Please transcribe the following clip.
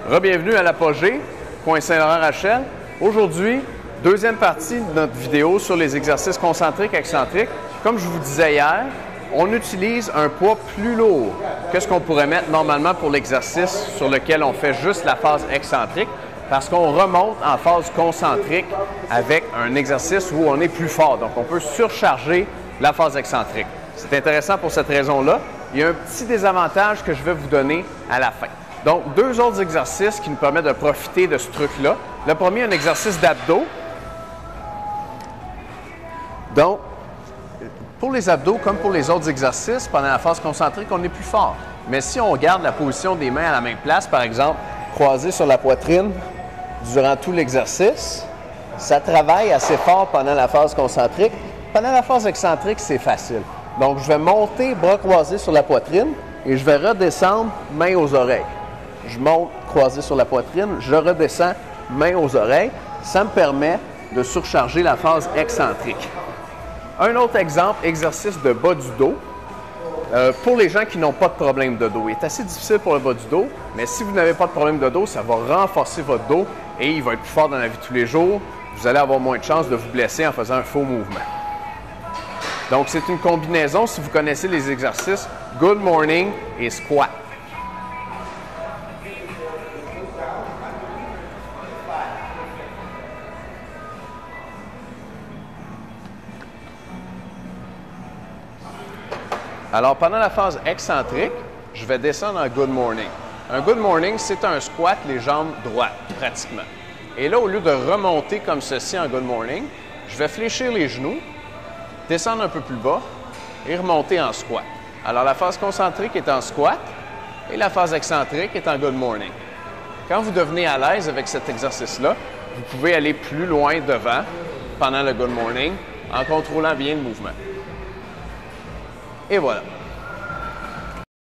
Re-bienvenue à l'Apogée, coin Saint-Laurent-Rachel. Aujourd'hui, deuxième partie de notre vidéo sur les exercices concentriques excentriques. Comme je vous disais hier, on utilise un poids plus lourd que ce qu'on pourrait mettre normalement pour l'exercice sur lequel on fait juste la phase excentrique parce qu'on remonte en phase concentrique avec un exercice où on est plus fort. Donc, on peut surcharger la phase excentrique. C'est intéressant pour cette raison-là. Il y a un petit désavantage que je vais vous donner à la fin. Donc, deux autres exercices qui nous permettent de profiter de ce truc-là. Le premier, un exercice d'abdos. Donc, pour les abdos, comme pour les autres exercices, pendant la phase concentrique, on est plus fort. Mais si on garde la position des mains à la même place, par exemple, croisées sur la poitrine durant tout l'exercice, ça travaille assez fort pendant la phase concentrique. Pendant la phase excentrique, c'est facile. Donc, je vais monter bras croisés sur la poitrine et je vais redescendre mains aux oreilles. Je monte croisé sur la poitrine, je redescends mains aux oreilles. Ça me permet de surcharger la phase excentrique. Un autre exemple, exercice de bas du dos. Pour les gens qui n'ont pas de problème de dos, il est assez difficile pour le bas du dos, mais si vous n'avez pas de problème de dos, ça va renforcer votre dos et il va être plus fort dans la vie de tous les jours. Vous allez avoir moins de chances de vous blesser en faisant un faux mouvement. Donc, c'est une combinaison, si vous connaissez les exercices, Good Morning et Squat. Alors, pendant la phase excentrique, je vais descendre en Good Morning. Un Good Morning, c'est un squat, les jambes droites, pratiquement. Et là, au lieu de remonter comme ceci en Good Morning, je vais fléchir les genoux, descendre un peu plus bas et remonter en squat. Alors, la phase concentrique est en squat et la phase excentrique est en Good Morning. Quand vous devenez à l'aise avec cet exercice-là, vous pouvez aller plus loin devant pendant le Good Morning en contrôlant bien le mouvement. Et voilà.